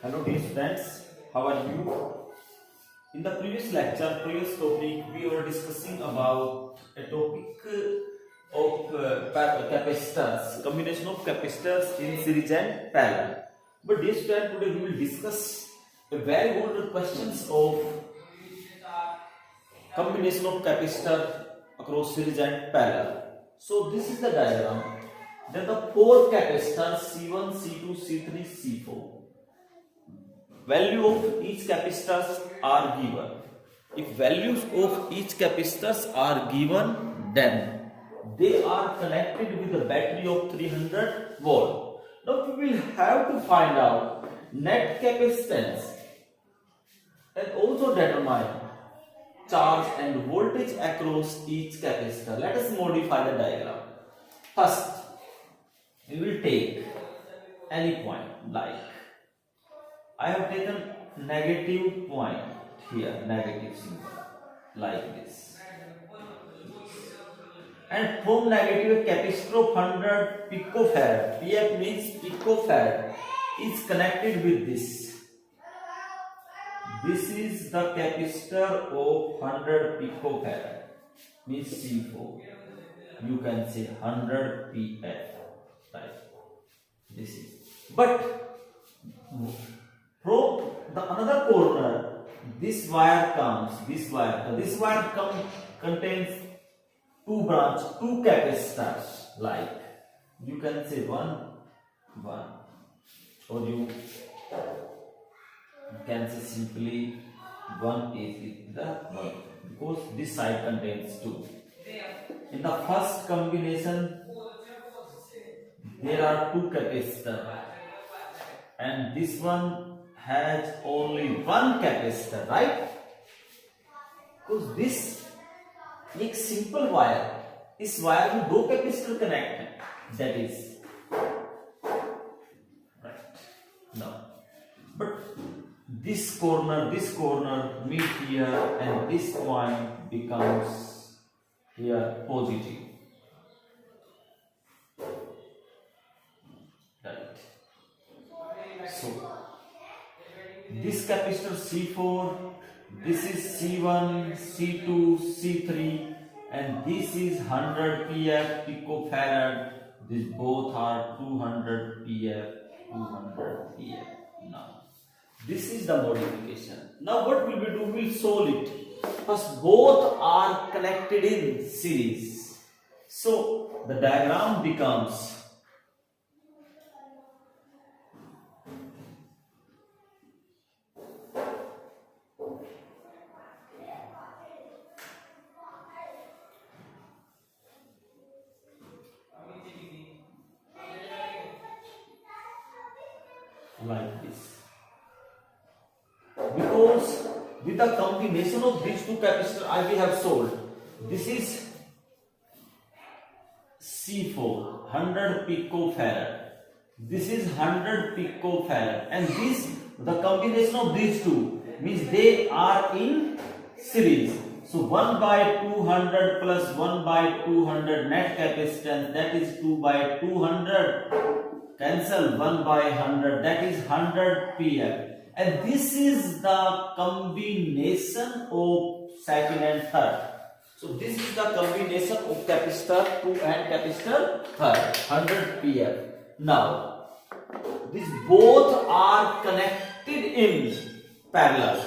Hello dear students, how are you? In the previous topic, we were discussing about a topic of capacitors, combination of capacitors in series and parallel. But dear student, today we will discuss a very old questions of combination of capacitor across series and parallel. So this is the diagram. Then the four capacitors C1, C2, C3, C4. Value of each capacitors are given. If values of each capacitors are given, then they are connected with a battery of 300 volt. Now we will have to find out net capacitance and also determine charge and voltage across each capacitor. Let us modify the diagram. First, we will take any point like I have taken negative point here, negative symbol like this. And from negative capacitor of 100 picofarad, PF means picofarad, is connected with this. This is the capacitor of 100 picofarad, means C4. You can say 100 PF, right? This is. But from the another corner, this wire comes. This wire contains two capacitors. Like you can say one, or you can say simply one is with the one because this side contains two. In the first combination, there are two capacitors, and this one has only one capacitor, right? Because this एक simple wire, इस wire में दो capacitor connect है, that is right. Now, but this corner meet here, and this point becomes here positive. Right. So this capacitor C4, this is C1, C2, C3, and this is 100 PF picofarad. These both are 200 PF, 200 PF. Now, this is the modification. Now, what will we do? We will solve it. First, both are connected in series. So, the diagram becomes like this, because with the combination of these two capacitors we have solved. This is C4 100 picofarad, this is 100 picofarad, and the combination of these two means they are in series. So 1 by 200 plus 1 by 200 net capacitance, that is 2 by 200. Cancel 1 by 100, that is 100 PF. And this is the combination of second and third. So this is the combination of capacitor 2 and capacitor third, 100 PF. Now, these both are connected in parallel.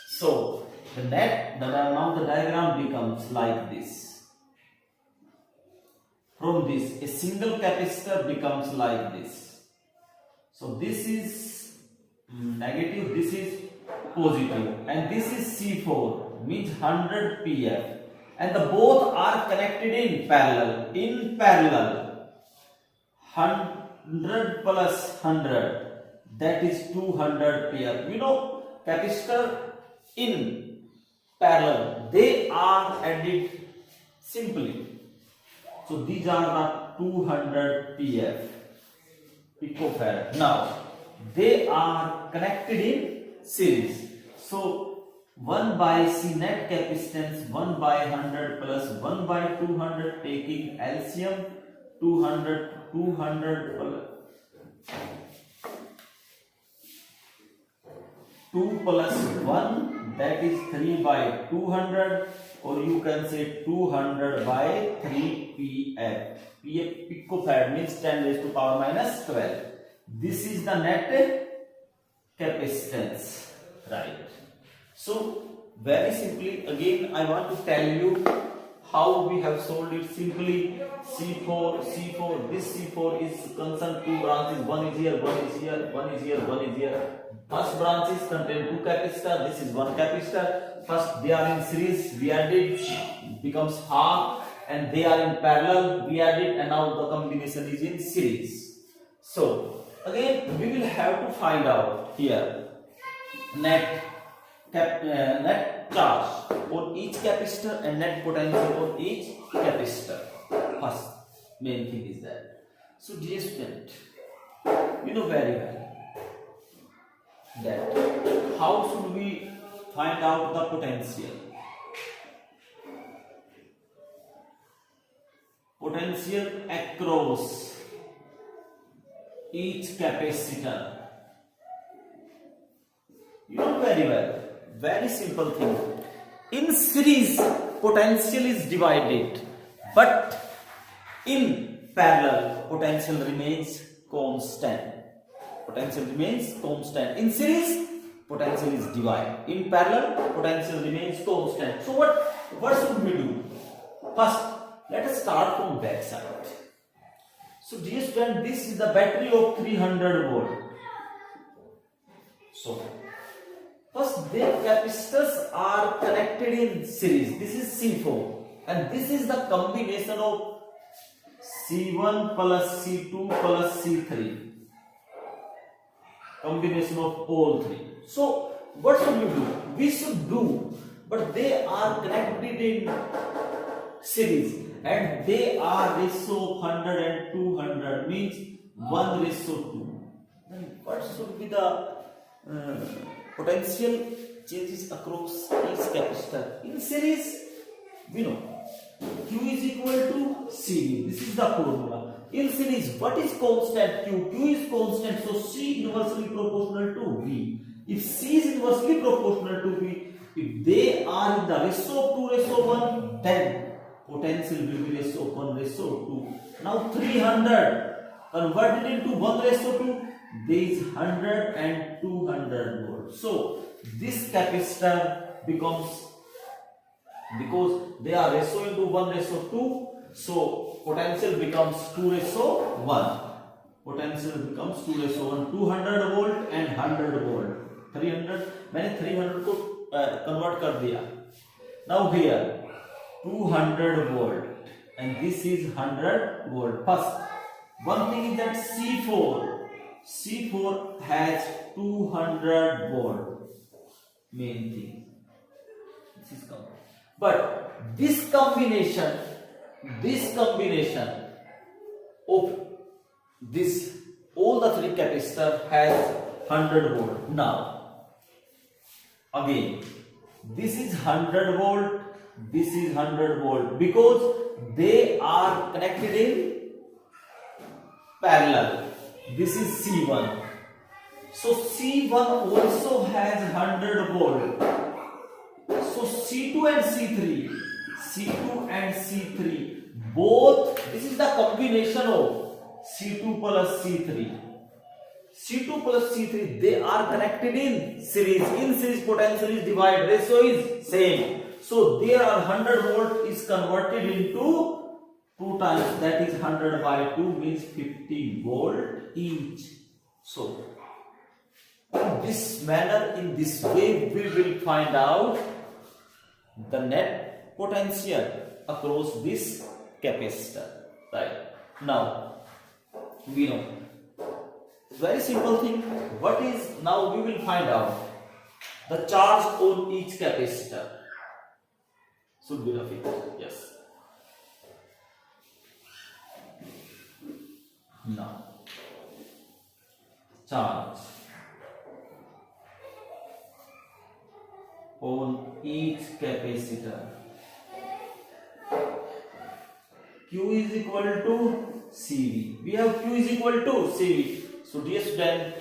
So now the diagram becomes like this. From this, a single capacitor becomes like this. So this is negative, this is positive, and this is C4, means 100 PF, and the both are connected in parallel. In parallel, 100 plus 100, that is 200 PF. You know, capacitor in parallel, they are added simply. So these are the 200 PF picofarad. Now they are connected in series. So 1 by C net capacitance 1 by 100 plus 1 by 200, taking LCM 200 plus 2 plus 1, that is 3 by 200, or you can say 200 by 3 pf. Pf picofarad means 10 raised to power minus 12. This is the net capacitance, right? So very simply, again I want to tell you how we have solved it. Simply C4, this C4 is concerned two branches, one is here, one is here, one is here, one is here. First branch is contain two capacitor, this is one capacitor. First they are in series, we added, becomes half, and they are in parallel, we added, and now the combination is in series. So again we will have to find out here net charge on each capacitor and net potential on each capacitor. First main thing is that. So dear student, you know very well that how should we find out the potential? Potential across each capacitor. You know very well. Very simple thing. In series, potential is divided, but in parallel, potential remains constant. Potential remains constant. In series, potential is divided. In parallel, potential remains constant. So what should we do? First, let us start from back side. So dear student, this is the battery of 300 volt. So first, their capacitors are connected in series. This is C4, and this is the combination of C1 plus C2 plus C3. Combination of all three. So, what should we do? We should do, but they are connected in series, and they are ratio 100 and 200, means 1 ratio 2. Then what should be the potential changes across each capacitor? In series, we know Q is equal to CV. This is the formula. In series, what is constant? Q. Q is constant, so C inversely proportional to V. If C is inversely proportional to V, if they are in the ratio of 2 ratio 1, then potential will be ratio of 1 ratio 2. Now 300 converted into 1 ratio 2. There is 100 and 200 volts. So this capacitor becomes, because they are ratio into 1 ratio 2, so potential becomes 2 ratio 1. Potential becomes 2 ratio 1. 200 volt and 100 volt. 300 मैंने 300 को convert कर दिया. Now here 200 volt and this is 100 volt. First, one thing is that C4 has 200 volt, main thing. This is common. But this combination of this, all the three capacitor has 100 volt. Now, again, this is 100 volt, this is 100 volt, because they are connected in parallel. This is C1. So C1 also has 100 volt. So C2 and C3, both, this is the combination of C2 plus C3. C2 plus C3, they are connected in series. In series, potential is divided, ratio is same. So there are 100 volt is converted into 2 times, that is 100 by 2 means 50 volt each. So in this manner, in this way, we will find out the net potential across this capacitor. Right now, we know very simple thing. What is, now we will find out the charge on each capacitor. Should be the figure. Yes. Now, charge on each capacitor. Q is equal to CV. We have Q is equal to CV. So dear student,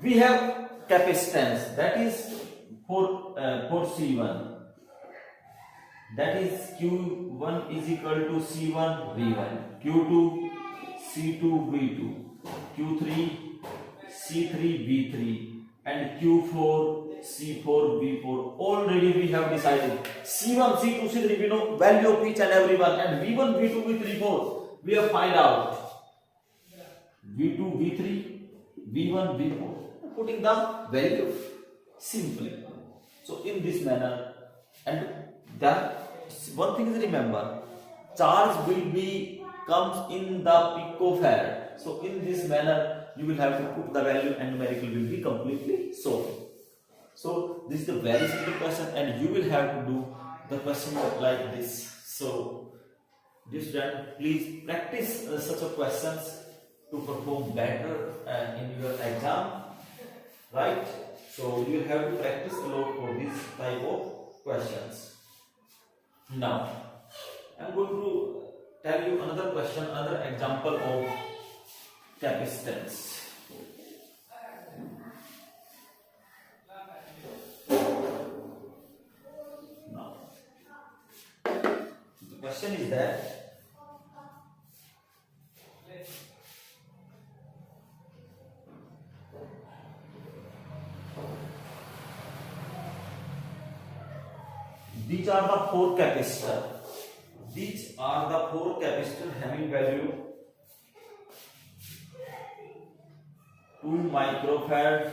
we have capacitance, that is for C1, that is Q1 is equal to C1 V1, Q2 C2 V2, Q3 C3 V3, and Q4 C4 V4. Already we have decided C1 C2 C3, we know value of each and every one, and V1 V2 V3 4 we have find out V2 V3 V1 V4, putting the value simply. So in this manner, and that one thing is, remember, charge will be comes in the picofarad. So in this manner you will have to put the value and numerical will be completely solved. So this is the very simple question, and you will have to do the question like this. So dear student, please practice such a questions to perform better in your exam, right? So you will have to practice a lot for this type of questions. Now I am going to tell you another question, another example of capacitance. Now the question is that these are the four capacitors. These are the four capacitors having value 2 microfarad,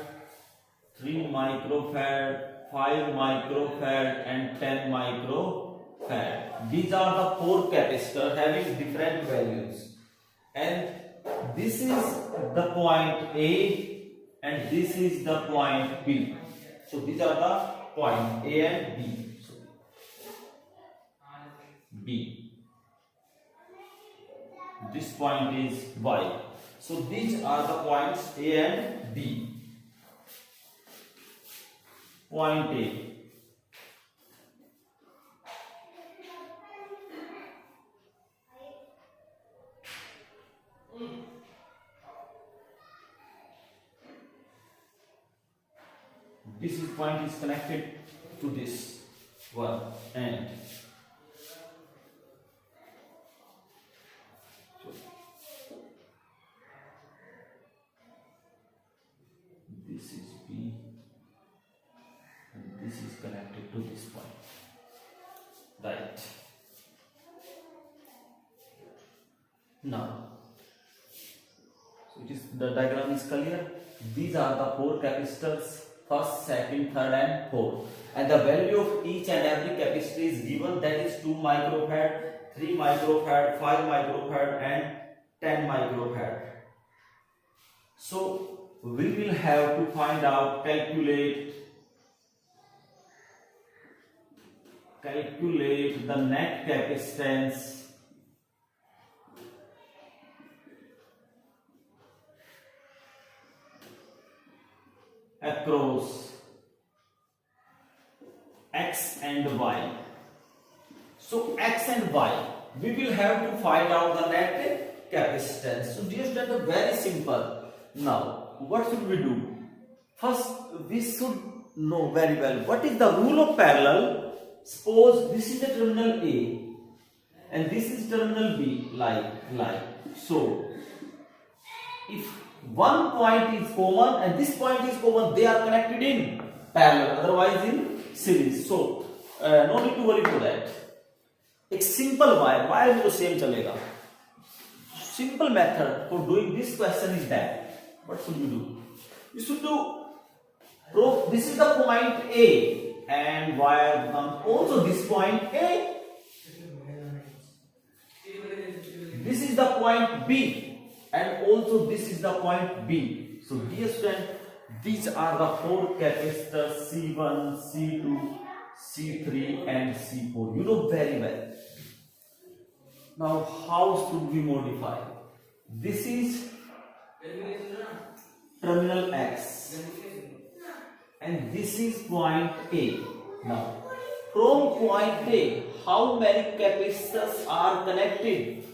3 microfarad, 5 microfarad, and 10 microfarad. These are the four capacitors having different values, and this is the point A and this is the point B. So these are the point A and B. B. This point is Y. So these are the points A and B. Point A. This point is connected to this one, and this is B, and this is connected to this point, right? Now, so it is, the diagram is clear. These are the four capacitors, first, second, third, and fourth, and the value of each and every capacitor is given, that is 2 microfarad, 3 microfarad, 5 microfarad, and 10 microfarad. So we will have to find out, calculate the net capacitance across X and Y. So X and Y, we will have to find out the net capacitance. So dear student, very simple. Now what should we do? First we should know very well what is the rule of parallel. Suppose this is the terminal A and this is terminal B, like. So if one point is common and this point is common, they are connected in parallel, otherwise in series. So no need to worry for that. एक simple wire में तो same चलेगा. Simple method for doing this question is that what should you do? You should do prove this is the point A and wire comes also this point A. This is the point B and also this is the point B. So dear student, these are the four capacitors C1, C2, C3 and C4. You know very well. Now how should we modify? This is terminal X and this is point A. Now from point A, how many capacitors are connected?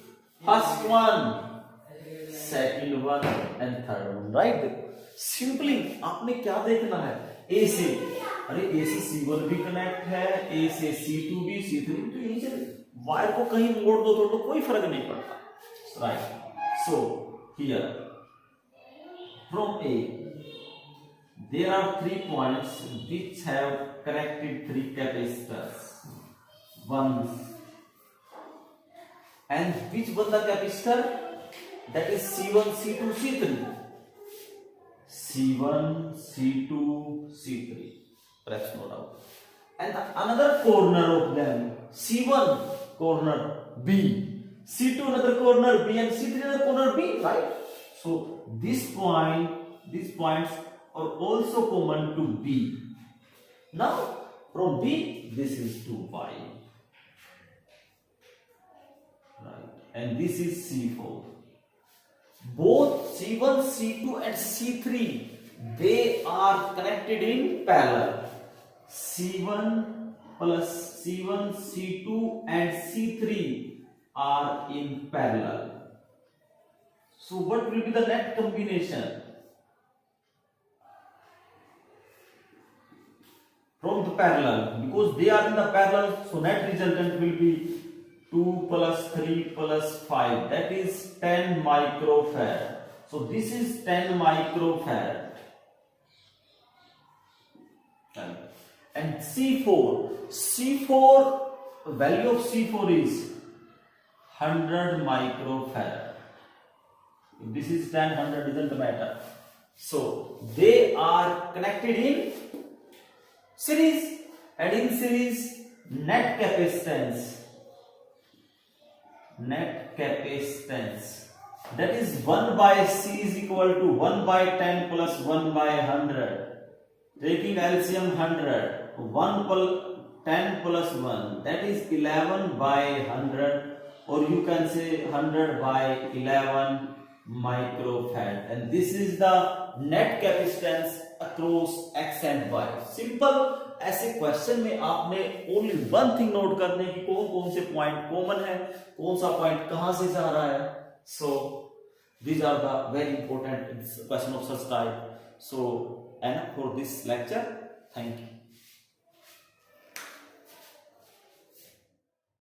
First one, second one and third one, right? Simply आपने क्या देखना है, ए से, अरे ए से C1 भी connect है, ए से C2 भी, C3 भी, तो यही चले, वायर को कहीं मोड़ दो तो कोई फर्क नहीं पड़ता, right. So here from A there are 3 points which have connected 3 capacitors, one, and which one the capacitor, that is C1 C2 C3, C1 C2 C3, press no doubt, and another corner of them, C1 corner B, C2 another corner B, and C3 another corner B, right? So this point, these points are also common to B. Now from B this is to Y, right, and this is C4. Both C1 C2 and C3 they are connected in parallel. C1 plus C1 C2 and C3 are in parallel. So what will be the net combination from the parallel? Because they are in the parallel, so net resultant will be 2 plus 3 plus 5, that is 10 microfarad. So this is 10 microfarad, and C4 value of C4 is 100 microfarad. If this is 10, 100 doesn't matter. So they are connected in series, and in series net capacitance, that is 1 by C is equal to 1 by 10 plus 1 by 100, taking LCM 100, 1 plus 10 plus 1, that is 11 by 100, or you can say 100 by 11 microfarad, and this is the net capacitance across X and Y. Simple ऐसे question में आपने only one thing note करने की, कौन कौन से point common है, कौन सा पॉइंट कहां से जा रहा है. सो these are the very important question of such type. So and for this lecture, thank you.